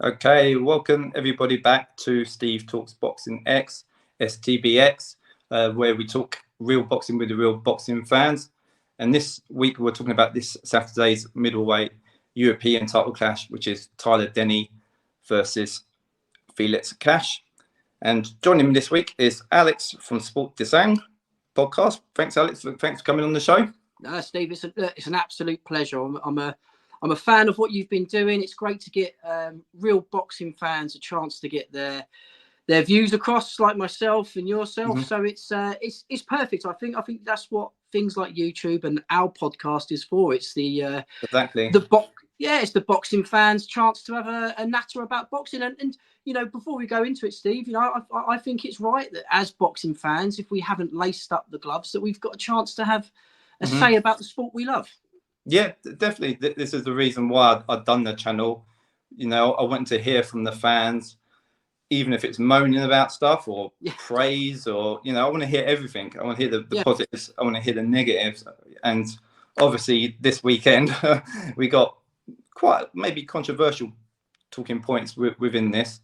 Okay, welcome everybody back to Steve Talks Boxing X, STBX, where we talk real boxing with the real boxing fans. And this week we're talking about this Saturday's middleweight European title clash, which is Tyler Denny versus Felix Cash. And joining me this week is Alex from Sport Design podcast. Thanks, Alex. Thanks for coming on the show. Steve, it's an absolute pleasure. I'm a fan of what you've been doing. It's great to get real boxing fans a chance to get their views across, like myself and yourself. Mm-hmm. So it's perfect. I think that's what things like YouTube and our podcast is for. It's it's the boxing fans' chance to have a natter about boxing. And you know, before we go into it, Steve, you know, I think it's right that as boxing fans, if we haven't laced up the gloves, that we've got a chance to have a say about the sport we love. Yeah, definitely. This is the reason why I've done the channel. You know, I want to hear from the fans, even if it's moaning about stuff or praise, or, you know, I want to hear everything. I want to hear the positives. I want to hear the negatives. And obviously this weekend, we got quite maybe controversial talking points within this.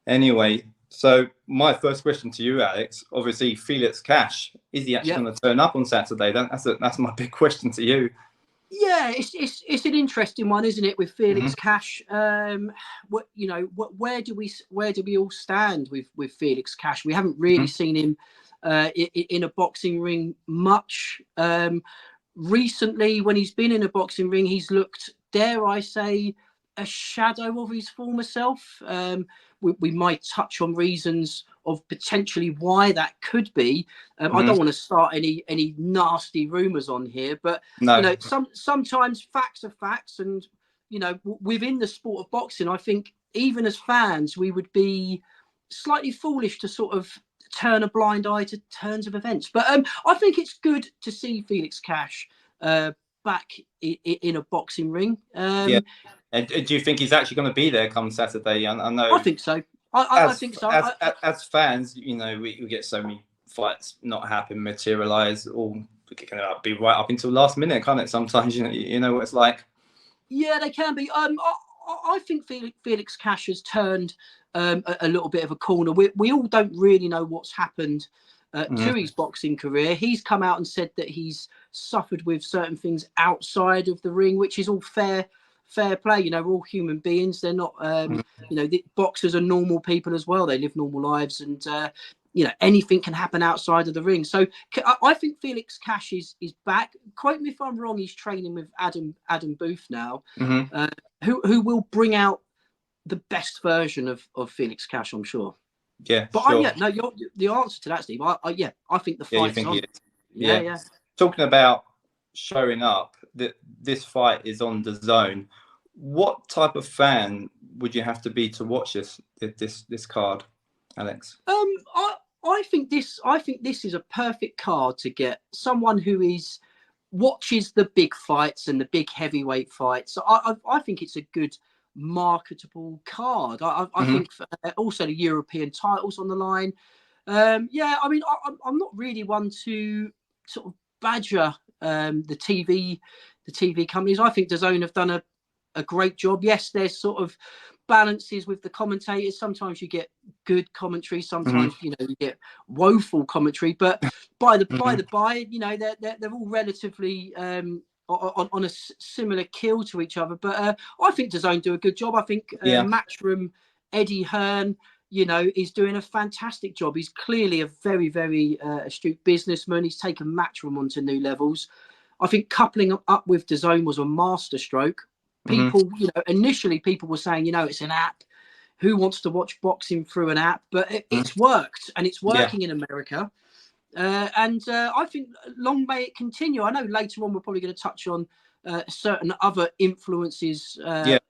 Anyway, so my first question to you, Alex, obviously Felix Cash, is he actually going to turn up on Saturday? That's my big question to you. Yeah, it's an interesting one, isn't it, with Felix Cash? Where do we all stand with Felix Cash? We haven't really seen him in a boxing ring much. Recently, when he's been in a boxing ring, he's looked, dare I say, a shadow of his former self. We might touch on reasons of potentially why that could be. I don't want to start any nasty rumours on here, but you know, sometimes facts are facts, and you know, within the sport of boxing, I think even as fans, we would be slightly foolish to sort of turn a blind eye to turns of events. But I think it's good to see Felix Cash back in a boxing ring. And do you think he's actually going to be there come Saturday? I know. I think so. I think so. As fans, you know, we get so many fights not happen, materialise, all going to be right up until last minute, can't it? Sometimes, you know what it's like. Yeah, they can be. I think Felix Cash has turned a little bit of a corner. We all don't really know what's happened to his boxing career. He's come out and said that he's suffered with certain things outside of the ring, which is all fair play. You know, we're all human beings. They're not, you know, the boxers are normal people as well. They live normal lives, and you know, anything can happen outside of the ring. So I think Felix Cash is back. Quote me if I'm wrong. He's training with Adam Booth now, who will bring out the best version of Felix Cash, I'm sure. Yeah, but sure. The answer to that, Steve. I think the fight's on. Yeah. Talking about showing up, this fight is on the zone. What type of fan would you have to be to watch this card, Alex? I think this is a perfect card to get someone who watches the big fights and the big heavyweight fights. So I think it's a good marketable card. I think also the European titles on the line. I mean, I'm not really one to sort of badger the TV companies. I think DAZN have done a great job. Yes, there's sort of balances with the commentators. Sometimes you get good commentary, sometimes you know, you get woeful commentary, but by the by, you know, they're all relatively on a similar kill to each other. But I think DAZN do a good job. I think Matchroom Eddie Hearn, you know, is doing a fantastic job. He's clearly a very, very astute businessman. He's taken Matchroom onto new levels. I think coupling up with DAZN was a masterstroke. People, you know, initially people were saying, you know, it's an app. Who wants to watch boxing through an app? But it's worked, and it's working in America. And I think long may it continue. I know later on we're probably going to touch on certain other influences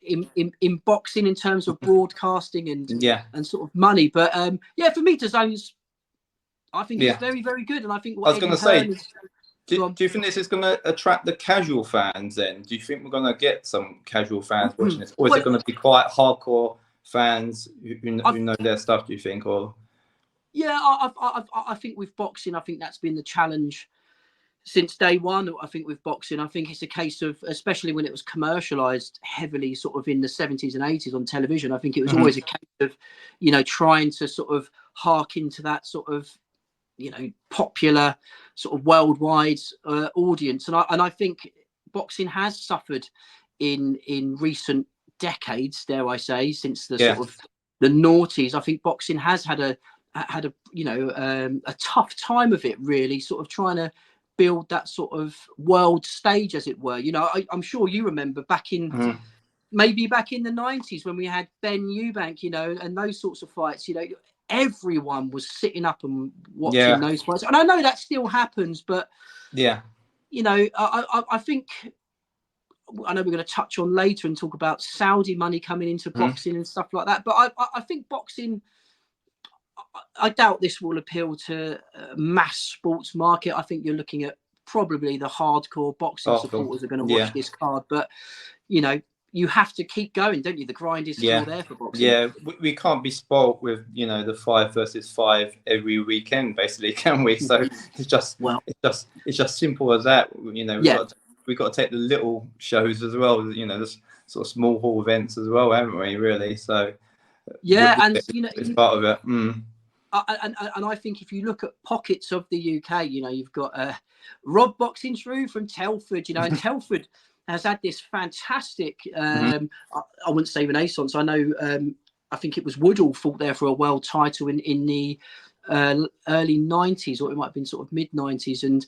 in boxing in terms of broadcasting and sort of money. But for me, DAZN's, I think it's very, very good. And I think what I was going to say. Do you think this is going to attract the casual fans then? Do you think we're going to get some casual fans watching this? Or is it going to be quite hardcore fans who know their stuff, do you think? Or I think with boxing, I think that's been the challenge since day one. I think with boxing, I think it's a case of, especially when it was commercialized heavily sort of in the 70s and 80s on television, I think it was always a case of, you know, trying to sort of hark into that sort of, you know, popular sort of worldwide audience. And I think boxing has suffered in recent decades, dare I say, since the sort of the noughties. I think boxing has had a you know, a tough time of it, really, sort of trying to build that sort of world stage, as it were. You know, I'm sure you remember back in maybe back in the 90s when we had Ben Eubank, you know, and those sorts of fights. You know, everyone was sitting up and watching those fights, and I know that still happens, but you know, I think, I know we're going to touch on later and talk about Saudi money coming into boxing and stuff like that, but I think boxing, I doubt this will appeal to mass sports market. I think you're looking at probably the hardcore boxing supporters are going to watch this card, but you know, you have to keep going, don't you? The grind is still there for boxing. Yeah, we can't be spoilt with, you know, the 5 versus 5 every weekend, basically, can we? So it's just simple as that. You know, we've got to take the little shows as well. You know, this sort of small hall events as well, haven't we? Really. So and you know, it's part of it. And I think if you look at pockets of the UK, you know, you've got Rob Boxing True from Telford, you know, and Telford has had this fantastic, I wouldn't say renaissance. I know, I think it was Woodall fought there for a world title in the early 90s, or it might have been sort of mid 90s. And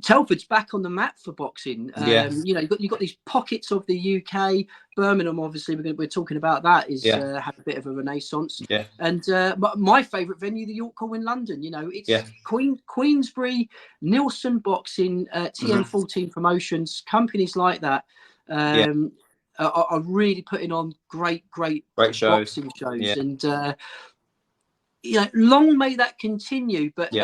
Telford's back on the map for boxing. You know, you've got these pockets of the UK. Birmingham, obviously, we're talking about that, is had a bit of a renaissance. And my favourite venue, the York Hall in London. You know, it's Queensbury, Nielsen Boxing, TM14 Promotions, companies like that are really putting on great shows. boxing shows. And you know, long may that continue. But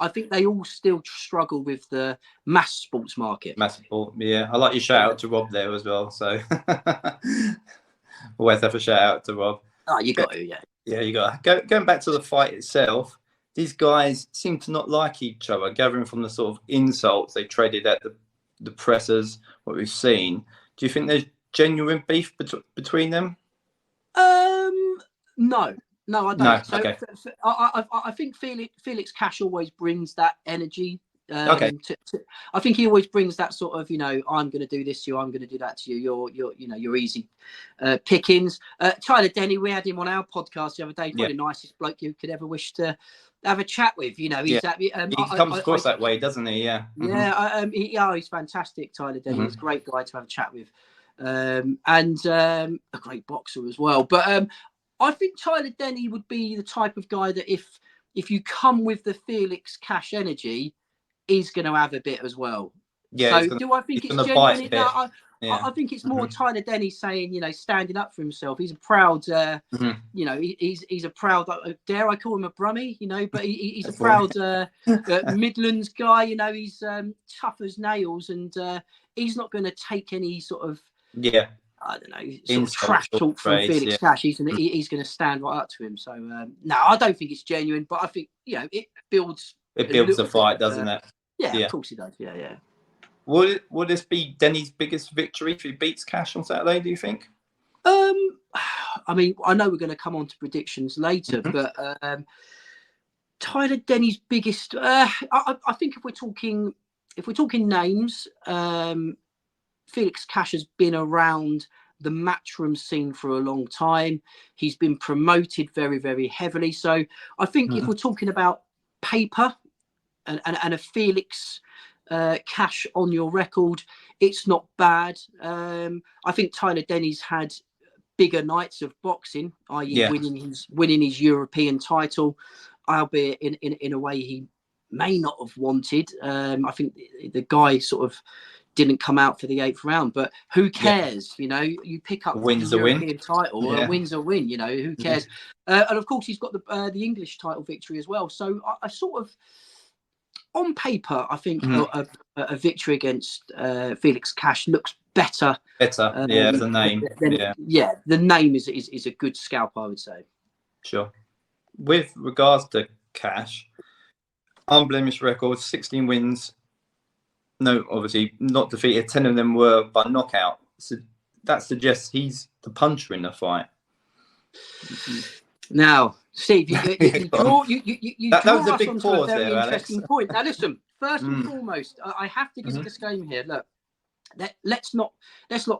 I think they all still struggle with the mass sports market. Mass sport, I like your shout out to Rob there as well. So always have a shout out to Rob. Oh, you got to, yeah, you got to. Going back to the fight itself, these guys seem to not like each other. Gathering from the sort of insults they traded at the pressers, what we've seen. Do you think there's genuine beef between them? No, I don't. No, so okay. I think Felix Cash always brings that energy. I think he always brings that sort of, you know, I'm going to do this to you, I'm going to do that to you. You're easy pickings. Tyler Denny, we had him on our podcast the other day. Probably the nicest bloke you could ever wish to have a chat with. You know, he's he comes across that way, doesn't he? Yeah. He's fantastic. Tyler Denny, he's a great guy to have a chat with, and a great boxer as well. But I think Tyler Denny would be the type of guy that if you come with the Felix Cash energy, he's going to have a bit as well. Yeah. So do I think it's genuine? I think it's more Tyler Denny saying, you know, standing up for himself. He's a proud, you know, he's a proud, dare I call him a Brummie, you know, but he's a proud Midlands guy. You know, he's tough as nails, and he's not going to take any sort of I don't know, sort of trash talk from Felix Cash. He's going to stand right up to him. So no, I don't think it's genuine, but I think, you know, it builds. It builds the fight, doesn't it? Yeah, of course it does. Yeah. Will this be Denny's biggest victory if he beats Cash on Saturday, do you think? I mean, I know we're going to come on to predictions later, but Tyler Denny's biggest. I think if we're talking names, Felix Cash has been around the matchroom scene for a long time. He's been promoted very, very heavily. So I think if we're talking about paper and a Felix Cash on your record, it's not bad. I think Tyler Denny's had bigger nights of boxing, i.e. winning his European title, albeit in a way he may not have wanted. I think the guy sort of didn't come out for the 8th round, but who cares? You know, you pick up the European title, a win's a win. You know, who cares? And of course, he's got the English title victory as well. So I sort of, on paper, I think a victory against Felix Cash looks better. The name. The name is a good scalp, I would say. Sure. With regards to Cash, unblemished record, 16 wins. No, obviously not defeated. 10 of them were by knockout. So that suggests he's the puncher in the fight. Now, Steve, you draw was a us big onto a pause very there, interesting Alex. point. Now, listen. First and foremost, I have to give a disclaimer here. Look, let's not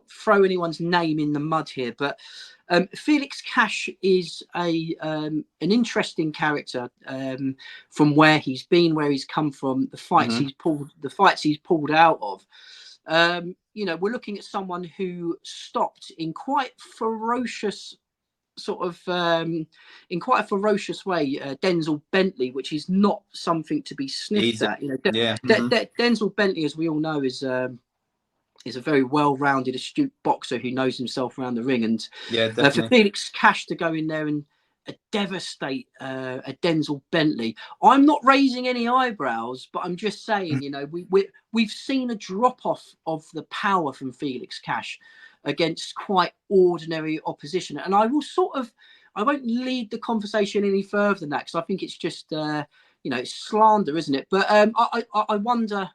throw anyone's name in the mud here, but Felix Cash is an interesting character from where he's been, where he's come from, the fights he's pulled out of. You know, we're looking at someone who stopped in quite ferocious way Denzel Bentley, which is not something to be sniffed at. You know, Denzel Bentley, as we all know, is a very well-rounded, astute boxer who knows himself around the ring. And for Felix Cash to go in there and devastate a Denzel Bentley, I'm not raising any eyebrows, but I'm just saying, you know, we've seen a drop-off of the power from Felix Cash against quite ordinary opposition. And I won't lead the conversation any further than that, because I think it's just, you know, it's slander, isn't it? But I wonder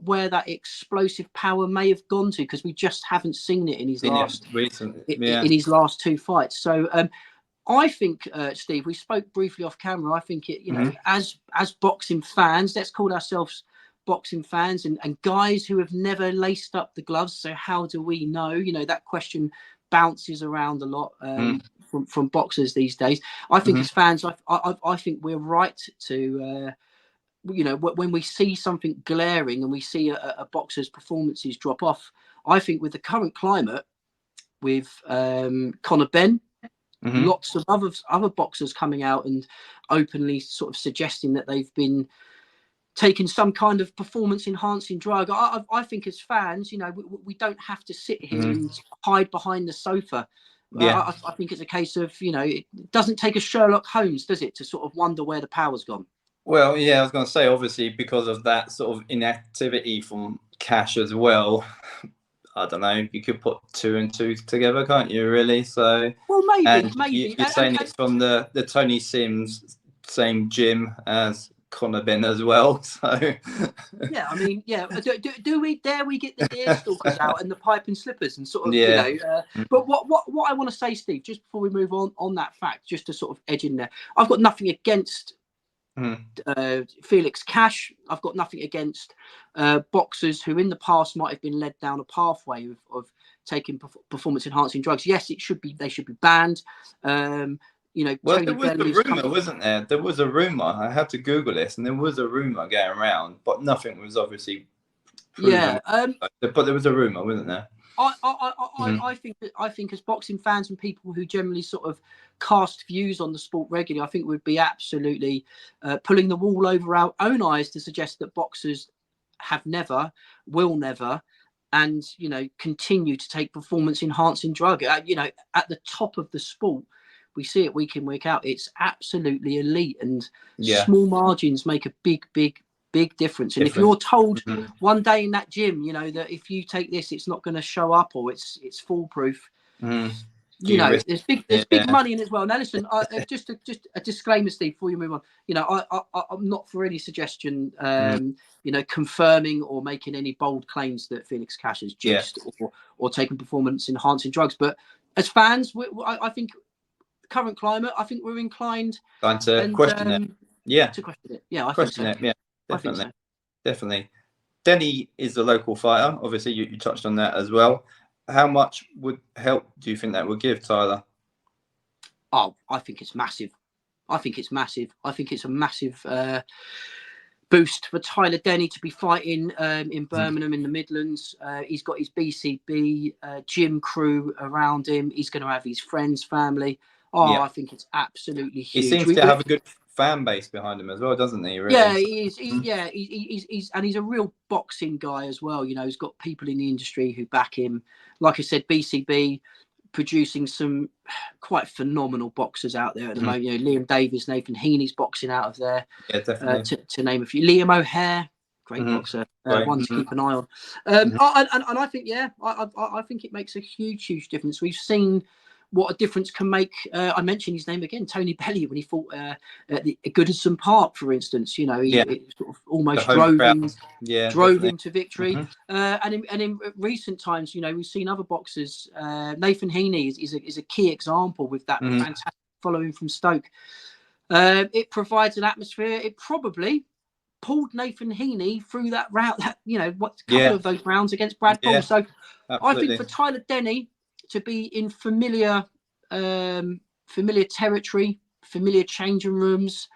where that explosive power may have gone to, because we just haven't seen it in his in his last two fights. So I think, Steve, we spoke briefly off camera. I think it, you know, as boxing fans, let's call ourselves boxing fans and guys who have never laced up the gloves. So how do we know? You know, that question bounces around a lot from boxers these days. I think as fans, I think we're right to, you know, when we see something glaring and we see a boxer's performances drop off, I think with the current climate, with Conor Benn, lots of other boxers coming out and openly sort of suggesting that they've been taking some kind of performance enhancing drug. I think as fans, you know, we don't have to sit here and hide behind the sofa. I think it's a case of, you know, it doesn't take a Sherlock Holmes, does it, to sort of wonder where the power's gone? Well, yeah, I was going to say, obviously, because of that sort of inactivity from Cash as well, I don't know, you could put 2 and 2 together, can't you, really? So, well, maybe. You're saying it's from the Tony Sims same gym as Conor Benn as well. So, yeah, I mean, yeah. Do we dare we get the deer stalkers out and the pipe and slippers and sort of, you know? But what I want to say, Steve, just before we move on that fact, just to sort of edge in there, I've got nothing against Felix Cash. I've got nothing against boxers who in the past might have been led down a pathway of taking performance enhancing drugs. Yes, they should be banned. You know, well, Tony there was a rumor, wasn't there? There was a rumor. I had to Google this, and there was a rumor going around, but nothing was obviously proven. Yeah, but there was a rumor, wasn't there? I think as boxing fans and people who generally sort of cast views on the sport regularly, I think we'd be absolutely pulling the wool over our own eyes to suggest that boxers have never, will never, and, you know, continue to take performance enhancing drug. You know, at the top of the sport, we see it week in, week out. It's absolutely elite, and small margins make a big difference. And if you're told one day in that gym, you know, that if you take this, it's not going to show up, or it's foolproof. You know, there's big money in it as well. Now, listen, just a disclaimer, Steve, before you move on. You know, I'm not for any suggestion, you know, confirming or making any bold claims that Felix Cash has juiced or taken performance enhancing drugs. But as fans, I think current climate, I think we're inclined to question it. To question it. Yeah, I think so. Yeah, definitely. Definitely. Denny is a local fighter. Obviously, you touched on that as well. How much help do you think that would give, Tyler? Oh, I think it's massive. I think it's a massive boost for Tyler Denny to be fighting in Birmingham in the Midlands. He's got his BCB gym crew around him. He's going to have his friends, family. I think it's absolutely huge. He seems to have a good fan base behind him as well, doesn't he? Really? Yeah, he is. He's a real boxing guy as well. You know, he's got people in the industry who back him. Like I said, BCB producing some quite phenomenal boxers out there at the moment. You know, Liam Davis, Nathan Heaney's boxing out of there. Yeah, definitely. To name a few. Liam O'Hare, great boxer, one to keep an eye on. And I think, I think it makes a huge difference. We've seen what a difference can make. I mentioned his name again, Tony Bellew, when he fought at the Goodison Park, for instance. You know, it sort of almost drove him to victory. And in recent times, you know, we've seen other boxers. Nathan Heaney is a key example with that fantastic following from Stoke. It provides an atmosphere. It probably pulled Nathan Heaney through that route, couple of those rounds against Brad Paul. So absolutely. I think for Tyler Denny to be in familiar territory, familiar changing rooms,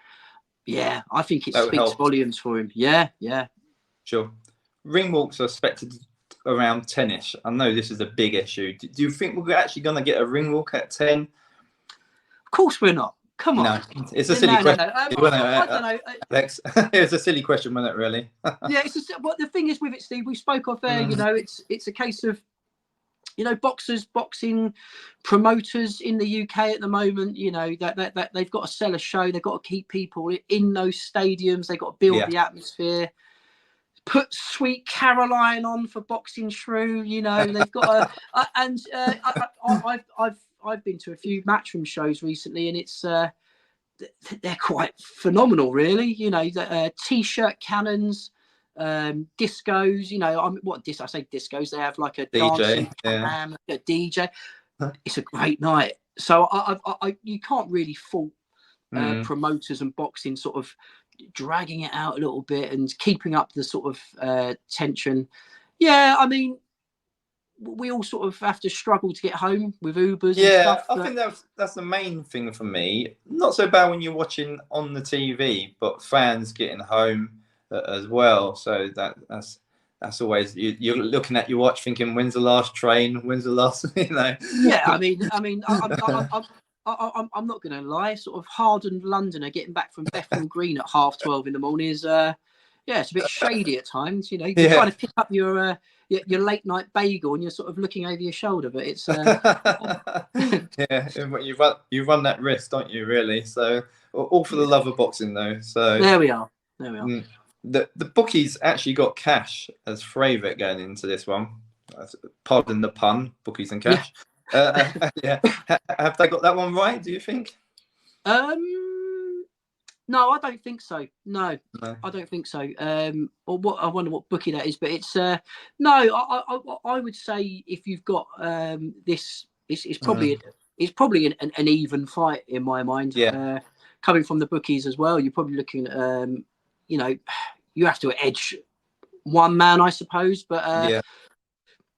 I think it speaks volumes for him. Yeah. Sure. Ring walks are expected around 10ish. I know this is a big issue. Do you think we're actually going to get a ring walk at 10? Of course we're not. Come on. No, it's a silly question. No. I don't know. Alex, it was a silly question, wasn't it, really? What the thing is with it, Steve, we spoke of there, you know, it's a case of, you know, boxing promoters in the UK at the moment, you know, that they've got to sell a show, they've got to keep people in those stadiums, they've got to build the atmosphere. Put Sweet Caroline on for Boxing Shrew, you know, they've got I've been to a few Matchroom shows recently, and it's they're quite phenomenal, really. You know, t-shirt cannons, discos. You know, I say discos. They have like a dancing program, a DJ. It's a great night. So you can't really fault promoters and boxing sort of dragging it out a little bit and keeping up the sort of tension. Yeah, I mean, we all sort of have to struggle to get home with Ubers and stuff. I think that's the main thing for me. Not so bad when you're watching on the TV, but fans getting home as well. So that's always, you're looking at your watch thinking, when's the last train? When's the last, you know? Yeah, I mean, I'm not going to lie. Sort of hardened Londoner getting back from Bethnal Green at 12:30 in the morning is, it's a bit shady at times. You know, you're trying to pick up your late night bagel and you're sort of looking over your shoulder, but it's you run that risk, don't you, really? So all for the love of boxing, though. So there we are. The bookies actually got Cash as favourite going into this one. Pardon the pun, bookies and Cash. Have they got that one right, do you think? No, I don't think so. No, I don't think so. Or what? I wonder what bookie that is, but it's no. I would say if you've got this, it's probably an even fight in my mind. Yeah. Coming from the bookies as well, you're probably looking at you know, you have to edge one man, I suppose. But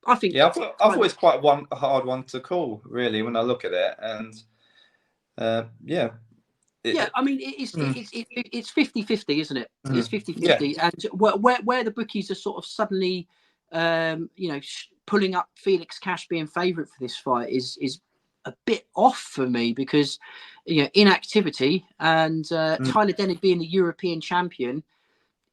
I think I thought it's quite a hard one to call, really, when I look at it, and I mean, it's 50-50, isn't it? It's 50-50. And where the bookies are sort of suddenly, pulling up Felix Cash being favourite for this fight is a bit off for me, because, you know, inactivity and Tyler Denny being the European champion,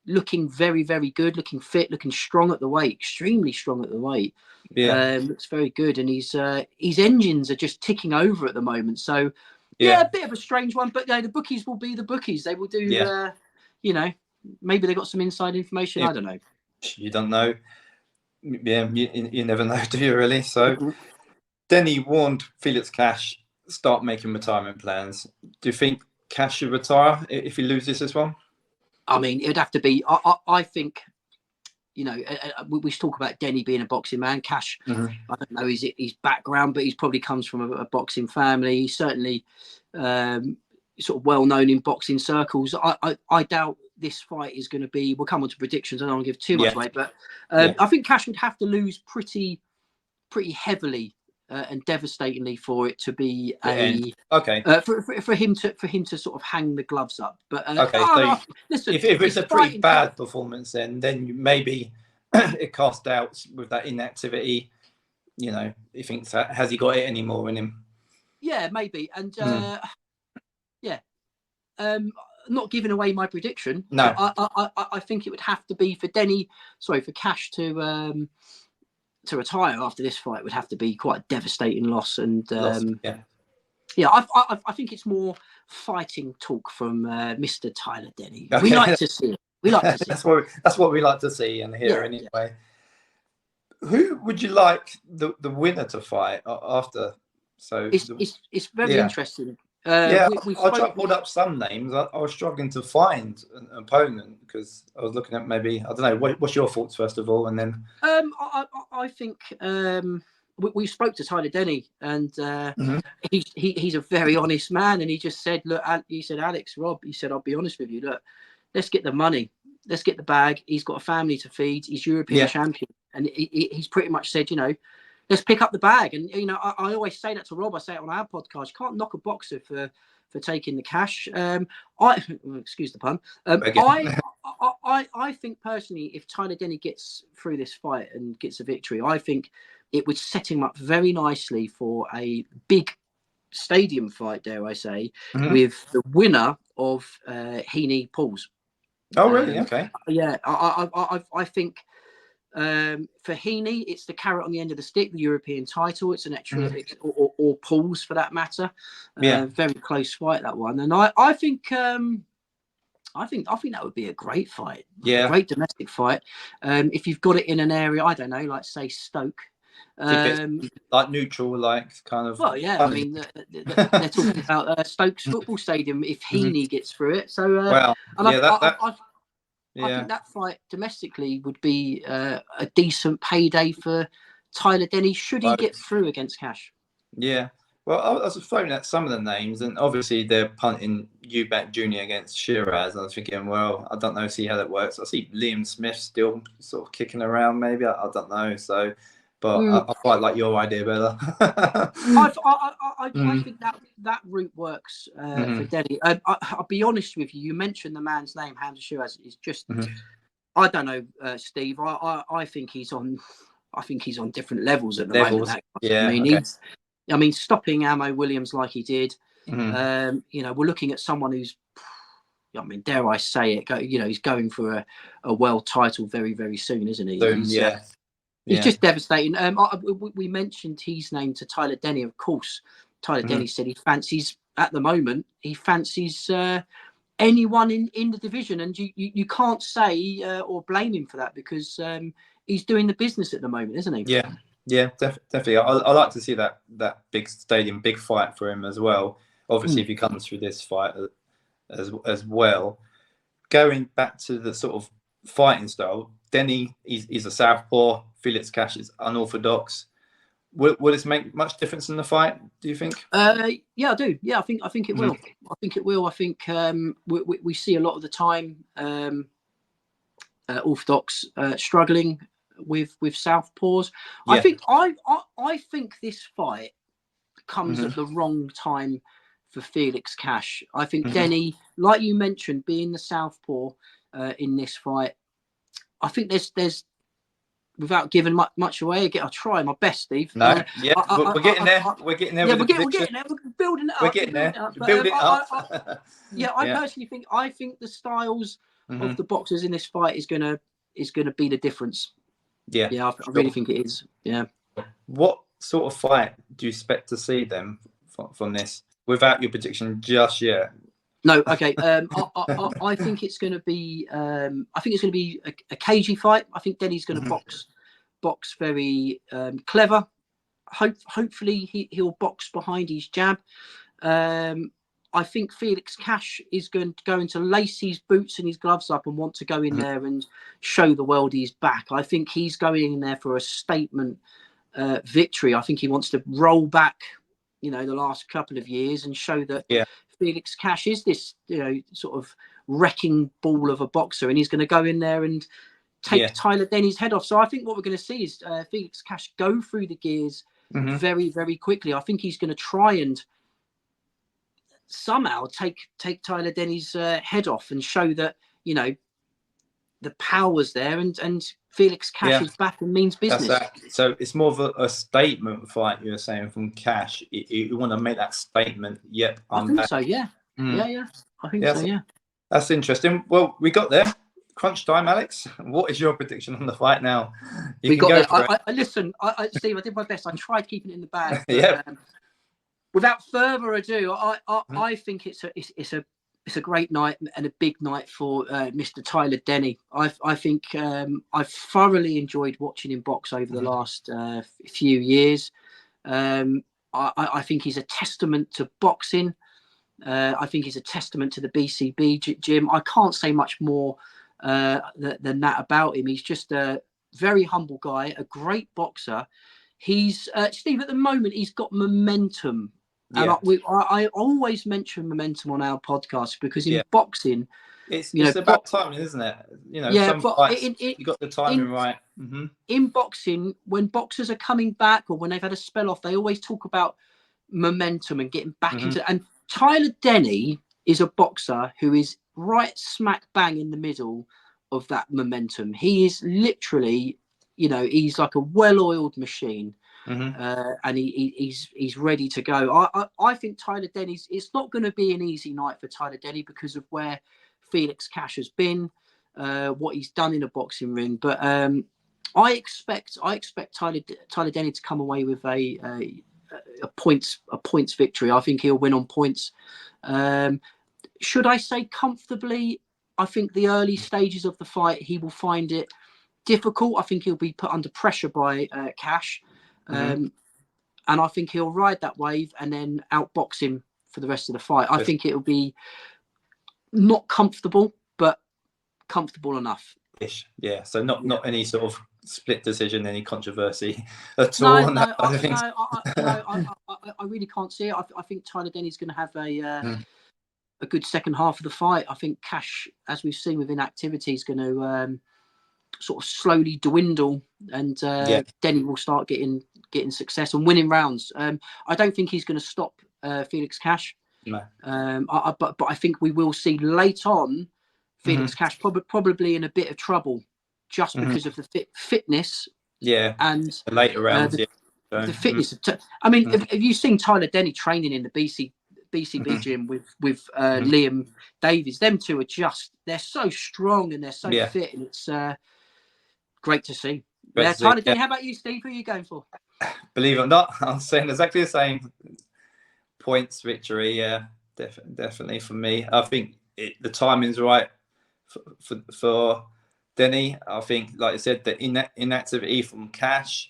looking very, very good, looking fit, looking strong at the weight, extremely strong at the weight. Looks very good, and his engines are just ticking over at the moment. So. Yeah, a bit of a strange one, but the bookies will be the bookies. They will do, maybe they got some inside information. I don't know. You don't know. Yeah, you never know, do you, really? So, Denny warned Felix Cash, start making retirement plans. Do you think Cash should retire if he loses this one? I mean, it'd have to be, I think, you know, we talk about Denny being a boxing man. Cash, I don't know his background, but he probably comes from a boxing family. He's certainly sort of well known in boxing circles. I doubt this fight is going to be. We'll come on to predictions. I don't want to give too much away, but I think Cash would have to lose pretty heavily and devastatingly for it to be for him to sort of hang the gloves up. But listen, if it's a pretty bad performance, then maybe it casts doubts with that inactivity. You know, he thinks, has he got it anymore in him? Yeah, maybe. And not giving away my prediction. No, I think it would have to be for Cash to retire after this fight. Would have to be quite a devastating loss. And I think it's more fighting talk from Mr. Tyler Denny. Okay. We like to see it. That's what we like to see and hear anyway. Yeah. Who would you like the winner to fight after So it's very yeah. interesting. Yeah, We I tried spoke. to pull up some names. I was struggling to find an opponent because I was looking at maybe, I don't know, what's your thoughts first of all, and then I think we spoke to Tyler Denny, and Mhm. he's a very honest man, and he just said, look, he said, Alex, Rob, he said, I'll be honest with you, look, let's get the money, let's get the bag. He's got a family to feed. He's European champion, and he's pretty much said, let's pick up the bag. And I always say that to Rob. I say it on our podcast. You can't knock a boxer for taking the cash. Excuse the pun. I think personally, if Tyler Denny gets through this fight and gets a victory, I think it would set him up very nicely for a big stadium fight, dare I say, with the winner of Heaney Pauls. Oh, really? Okay. Yeah, I think for Heaney, it's the carrot on the end of the stick, the European title. It's an extra, or Pauls for that matter. Very close fight, that one. And I think that would be a great fight. A great domestic fight. If you've got it in an area, I don't know, like say Stoke. Like neutral, like kind of. Well, yeah, I mean, they're talking about Stoke's football stadium if Heaney gets through it. So, I think that fight domestically would be a decent payday for Tyler Denny should he get through against Cash. Yeah. Well, I was throwing at some of the names, and obviously they're punting Eubank Jr. against Shiraz. And I was thinking, well, I don't know, see how that works. I see Liam Smith still sort of kicking around, maybe. I don't know. So, but I quite like your idea better. I think that route works for Denny. I'll be honest with you. You mentioned the man's name, Hamza Shiraz. Is just, I don't know, Steve. I think he's on. I think he's on different levels at the moment. I mean, stopping Amo Williams like he did. We're looking at someone who's, I mean, dare I say it? He's going for a world title very, very soon, isn't he? He's just devastating. We mentioned his name to Tyler Denny, of course. Tyler Denny said he fancies anyone in the division, and you can't say or blame him for that because he's doing the business at the moment, isn't he? Yeah, definitely. I like to see that big stadium, big fight for him as well. Obviously, if he comes through this fight as well. Going back to the sort of fighting style, Denny is a southpaw. Felix Cash is unorthodox. Will this make much difference in the fight? Do you think? Yeah, I do. Yeah, I think it will. I think it will. I think we see a lot of the time orthodox struggling with southpaws. I think I think this fight comes at the wrong time for Felix Cash. I think Denny, like you mentioned, being the southpaw in this fight, I think there's without giving much away. I'll try my best, Steve. No, we're getting there. We're getting there. Yeah, we're getting there. We're building it up. We're getting there. Building it up. I personally think the styles of the boxers in this fight is gonna be the difference. Yeah, I really think it is. Yeah. What sort of fight do you expect to see them from this? Without your prediction just yet. No, okay. I think it's going to be. I think it's going to be a cagey fight. I think Denny's going to box very clever. Hopefully he'll box behind his jab. I think Felix Cash is going to lace his boots and his gloves up and want to go in there and show the world he's back. I think he's going in there for a statement victory. I think he wants to roll back, the last couple of years and show that Felix Cash is this, sort of wrecking ball of a boxer, and he's going to go in there and take Tyler Denny's head off. So I think what we're going to see is Felix Cash go through the gears very, very quickly. I think he's going to try and somehow take Tyler Denny's head off and show that the power's there and Felix Cash is back and means business. So it's more of a statement fight, you're saying, from Cash. You want to make that statement. Yep, I think so. Yeah. I think so. Yeah. That's interesting. Well, we got there. Crunch time, Alex. What is your prediction on the fight now? We got there. Listen, Steve, I did my best. I tried keeping it in the bag. But, without further ado, I think it's a great night and a big night for Mr. Tyler Denny. I think I've thoroughly enjoyed watching him box over the last few years. I I think he's a testament to boxing. I think he's a testament to the BCB gym. I can't say much more than that about him. He's just a very humble guy, a great boxer. He's Steve, at the moment he's got momentum, and I always mention momentum on our podcast, because in boxing, it's about timing, isn't it? Some fights you got the timing right. In boxing, when boxers are coming back or when they've had a spell off, they always talk about momentum and getting back into. And Tyler Denny is a boxer who is right smack bang in the middle of that momentum. He is literally, he's like a well-oiled machine, and he's ready to go. I think Tyler Denny's. It's not going to be an easy night for Tyler Denny because of where Felix Cash has been, what he's done in a boxing ring. But I expect Tyler Denny to come away with a points victory. I think he'll win on points. Should I say comfortably? I think the early stages of the fight he will find it difficult. I think he'll be put under pressure by Cash, and I think he'll ride that wave and then outbox him for the rest of the fight. I think it'll be not comfortable, but comfortable enough. Yeah, so not any sort of split decision, any controversy at all. No, I really can't see it. I think Tyler Denny's going to have a good second half of the fight. I think Cash, as we've seen with inactivity, is going to sort of slowly dwindle, and Denny will start getting success and winning rounds. I don't think he's going to stop Felix Cash. No. But I think we will see late on Felix Cash probably in a bit of trouble just because of the fitness. Yeah. And the later rounds. The fitness. I mean, have you seen Tyler Denny training in the BCB gym with Liam Davies? Them two they're so strong and they're so fit, and it's great to see. Tyler Denny, how about you, Steve? Who are you going for? Believe it or not, I'm saying exactly the same. Points victory, yeah, definitely for me. I think the timing's right for Denny. I think, like I said, the inactivity from Cash,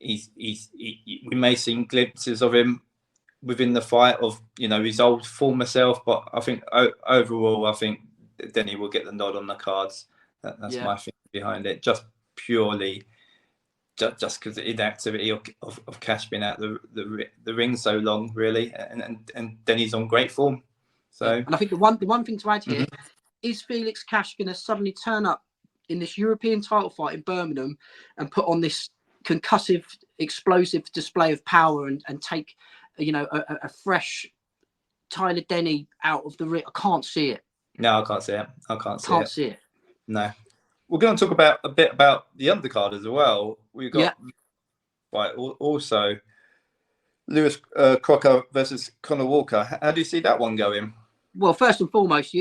we may see glimpses of him within the fight of his old former self, but I think overall, I think Denny will get the nod on the cards. That's my thing behind it, just purely. Just because the inactivity of Cash being out the ring so long, really, and Denny's on great form. So, and I think the one thing to add here is Felix Cash going to suddenly turn up in this European title fight in Birmingham and put on this concussive, explosive display of power and take a fresh Tyler Denny out of the ring. I can't see it. No, I can't see it. I can't see it. No. We're going to talk a bit about the undercard as well. We've got also Lewis Crocker versus Conor Walker. How do you see that one going? Well, first and foremost,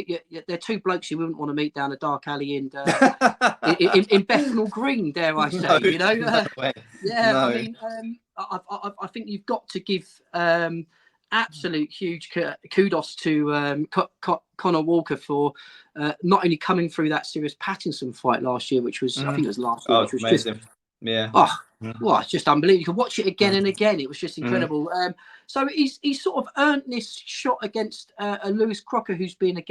they're two blokes you wouldn't want to meet down a dark alley in Bethnal Green, dare I say? No way. I mean, I think you've got to give absolute huge kudos to Conor Walker for not only coming through that serious Pattinson fight last year, which was I think it was last year, which was amazing. It's just unbelievable. You can watch it again and again. It was just incredible. So he's sort of earned this shot against a Lewis Crocker who's been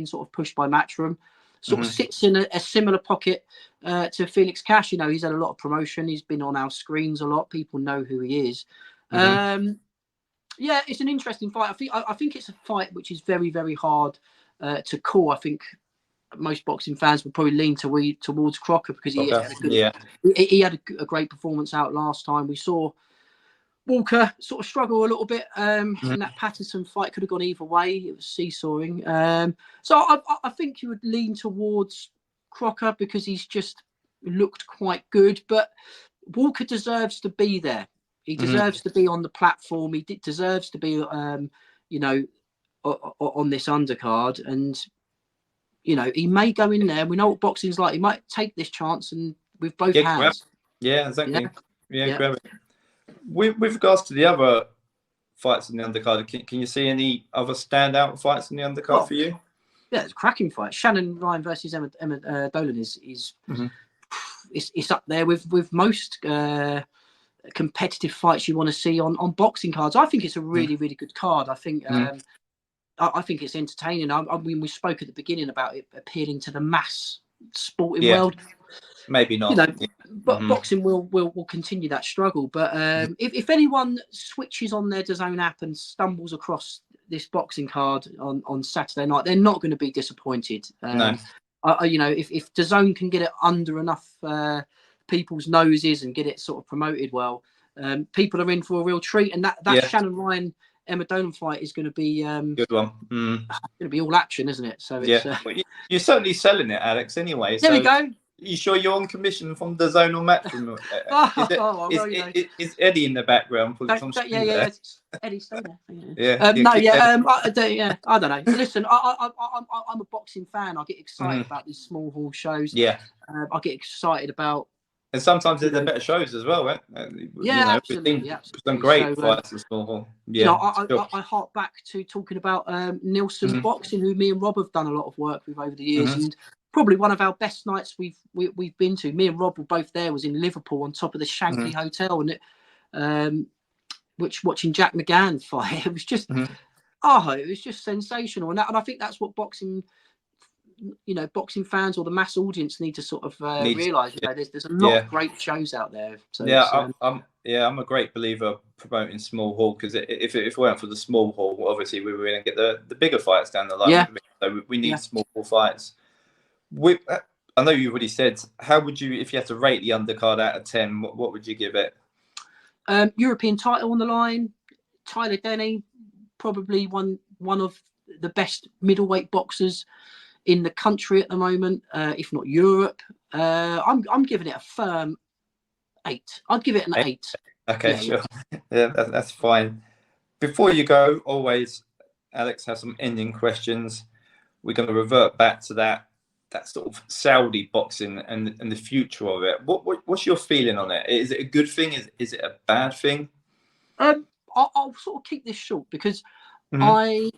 sort of pushed by Matchroom. Sort of sits in a similar pocket to Felix Cash. He's had a lot of promotion. He's been on our screens a lot. People know who he is. Yeah, it's an interesting fight. I think it's a fight which is very, very hard to call. I think most boxing fans would probably lean towards Crocker because he had a great performance out last time. We saw Walker sort of struggle a little bit in that Pattinson fight. Could have gone either way. It was seesawing. So I think you would lean towards Crocker because he's just looked quite good. But Walker deserves to be there. He deserves to be on the platform. He deserves to be, on this undercard. And, he may go in there. We know what boxing's like. He might take this chance and with both hands. Yeah, exactly. Yeah. Grab it. With regards to the other fights in the undercard, can you see any other standout fights in the undercard for you? Yeah, it's a cracking fight. Shannon Ryan versus Emma Dolan is it's up there with most competitive fights you want to see on boxing cards. I think it's a really, really good card. I think I think it's entertaining. I mean, we spoke at the beginning about it appealing to the mass sporting world. Maybe not. You know, but boxing will continue that struggle. But if anyone switches on their DAZN app and stumbles across this boxing card on Saturday night, they're not going to be disappointed. No. You know, if DAZN can get it under enough people's noses and get it sort of promoted well, people are in for a real treat. And that Shannon Ryan Emma Dolan fight is going to be good one. Going to be all action, isn't it? So it's, well, you're certainly selling it, Alex. Anyway, there we go. You sure you're on commission from the Zonal Matchroom? Is Eddie in the background? Yeah. Eddie, stay there. I don't know. Listen, I'm a boxing fan. I get excited about these small hall shows. Yeah. I get excited about. And sometimes they're the better shows as well, right? Absolutely. Some great fights in small hall. Yeah. I hark back to talking about Nilsson Boxing, who me and Rob have done a lot of work with over the years, and probably one of our best nights we've been to. Me and Rob were both there. Was in Liverpool on top of the Shankly Hotel, and watching Jack McGann fight. It was just it was just sensational, and I think that's what boxing fans or the mass audience need to sort of realise. There's a lot of great shows out there. So I'm a great believer promoting small hall, because if it weren't for the small hall, obviously we were going to get the bigger fights down the line. Yeah. So we need small hall fights. I know you've already said, how would you, if you had to rate the undercard out of 10, what would you give it? European title on the line. Tyler Denny, probably one of the best middleweight boxers in the country at the moment, if not Europe. I'm giving it a firm 8. I'd give it an 8. Okay, sure. Yeah, that's fine. Before you go, always, Alex has some ending questions. We're going to revert back to that sort of Saudi boxing and the future of it. What's your feeling on it? Is it a good thing? Is it a bad thing? I'll sort of keep this short, because I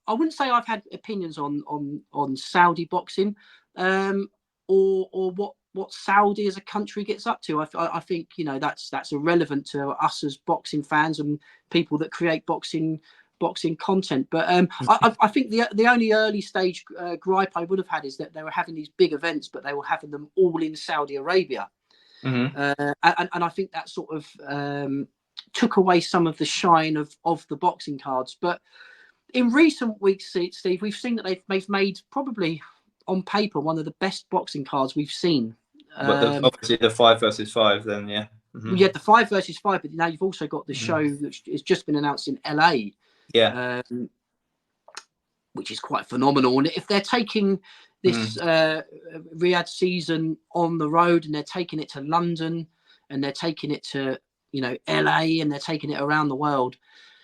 wouldn't say I've had opinions on Saudi boxing, or what Saudi as a country gets up to. I think that's irrelevant to us as boxing fans and people that create boxing content. But I think the only early stage gripe I would have had is that they were having these big events, but they were having them all in Saudi Arabia, and I think that sort of took away some of the shine of the boxing cards. But in recent weeks, Steve, we've seen that they've made probably on paper one of the best boxing cards we've seen. Obviously the 5 versus 5 then, yeah. You had the 5 versus 5, but now you've also got the show which has just been announced in LA. Yeah. Which is quite phenomenal. And if they're taking this Riyadh season on the road, and they're taking it to London, and they're taking it to LA, and they're taking it around the world,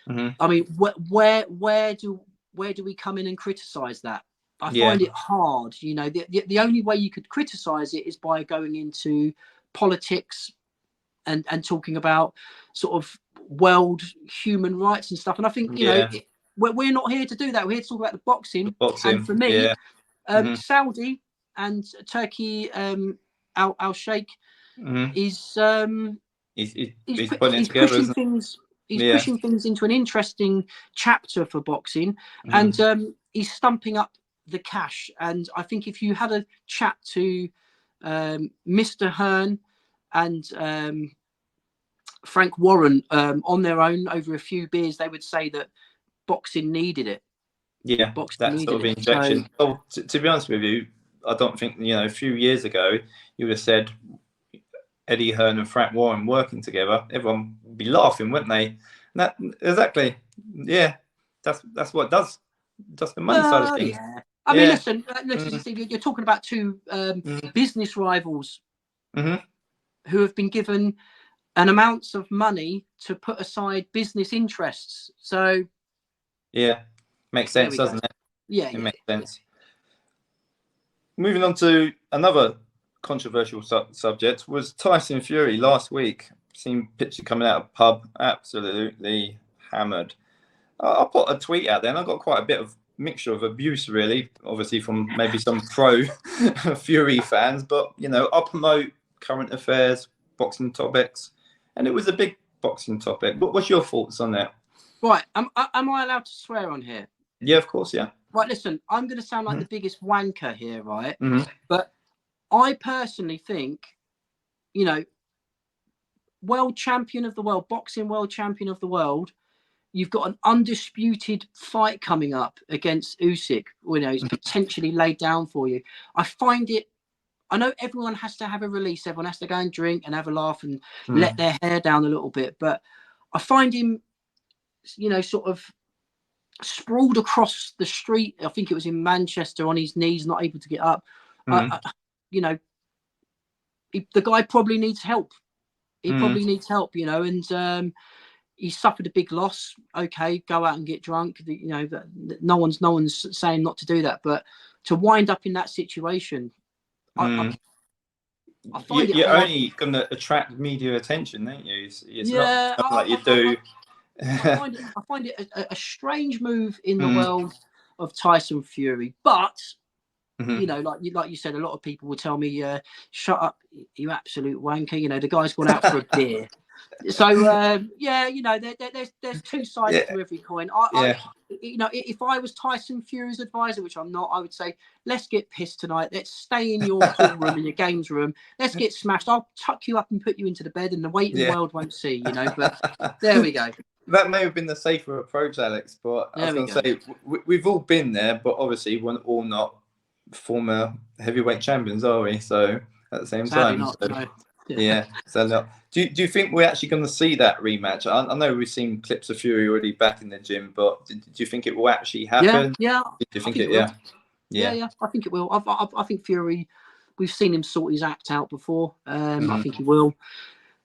I mean, where do we come in and criticize that? I find it hard. The only way you could criticize it is by going into politics and talking about sort of world human rights and stuff. And I think we're not here to do that. We're here to talk about the boxing. And for me, Saudi and Turkey, Al Sheikh is he's pushing things. He's pushing things into an interesting chapter for boxing, and he's stumping up the cash. And I think if you had a chat to Mr. Hearn and Frank Warren on their own over a few beers, they would say that boxing needed it. Yeah, boxing that sort of injection. To be honest with you, I don't think, a few years ago you would have said Eddie Hearn and Frank Warren working together, everyone would be laughing, wouldn't they? Exactly. Yeah, that's what it does. Just the money side of things. Yeah. I mean, listen, Steve, you're talking about two business rivals who have been given an amounts of money to put aside business interests. So makes sense, doesn't it? Yeah, it makes sense. Moving on to another controversial subject was Tyson Fury last week. Seen picture coming out of pub, absolutely hammered. I put a tweet out there, and I got quite a bit of mixture of abuse, really, obviously from maybe some pro Fury fans, but I'll promote current affairs, boxing topics, and it was a big boxing topic. What's your thoughts on that? Right, am I allowed to swear on here? Yeah, of course, yeah. Right, listen, I'm going to sound like the biggest wanker here, right? But I personally think, you know, world champion of the world, boxing world champion of the world, you've got an undisputed fight coming up against Usyk, you know, he's potentially laid down for you. I find it, I know everyone has to have a release, everyone has to go and drink and have a laugh and let their hair down a little bit, but I find him, you know, sort of sprawled across the street. I think it was in Manchester, on his knees, not able to get up. You know, the guy probably needs help. He probably needs help, you know, and he suffered a big loss. Okay, go out and get drunk. You know, no one's saying not to do that, but to wind up in that situation, I find it you're hard. only going to attract media attention, aren't you? It's yeah, not like you do. I find it a strange move in the world of Tyson Fury, but you know, like you said, a lot of people will tell me, "Shut up, you absolute wanker." You know, the guy's gone out for a beer. So yeah, you know, there's two sides to every coin. You know, if I was Tyson Fury's advisor, which I'm not, I would say, let's get pissed tonight. Let's stay in your pool room, in your games room. Let's get smashed. I'll tuck you up and put you into the bed, and the waiting world won't see. You know, but there we go. That may have been the safer approach, Alex. But I was going to say, we've all been there, but obviously we're all not former heavyweight champions, are we? So at the same time, not, so, no. yeah. So no. Do you think we're actually going to see that rematch? I know we've seen clips of Fury already back in the gym, but do you think it will actually happen? Yeah. Do you think it will? Yeah. I think it will. I think Fury, we've seen him sort his act out before. I think he will.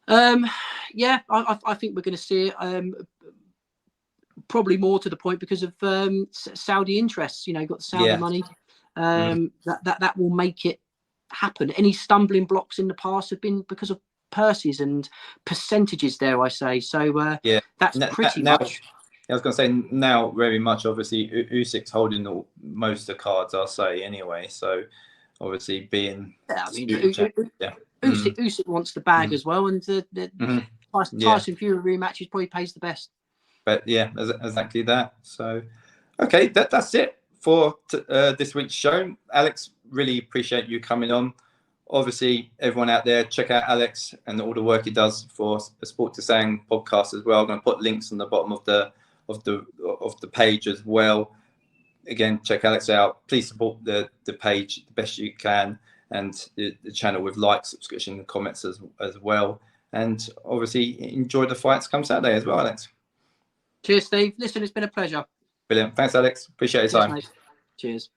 Yeah, I think we're going to see it. Probably more to the point because of Saudi interests. You know, got the Saudi money. That will make it happen. Any stumbling blocks in the past have been because of purses and percentages, dare I say. So that's pretty much. I was going to say now very much obviously Usyk's holding most of the cards, I'll say anyway. So obviously being Usyk wants the bag as well, and Tyson Fury rematches probably pays the best. But yeah, exactly that. So okay, that's it for this week's show. Alex, really appreciate you coming on. Obviously, everyone out there, check out Alex and all the work he does for the Sport to Sang podcast as well. I'm going to put links on the bottom of the page as well. Again, check Alex out. Please support the page the best you can, and the channel with likes, subscription, and comments as well. And obviously, enjoy the fights come Saturday as well, Alex. Cheers, Steve. Listen, it's been a pleasure. Brilliant. Thanks, Alex. Appreciate your time. Mate. Cheers.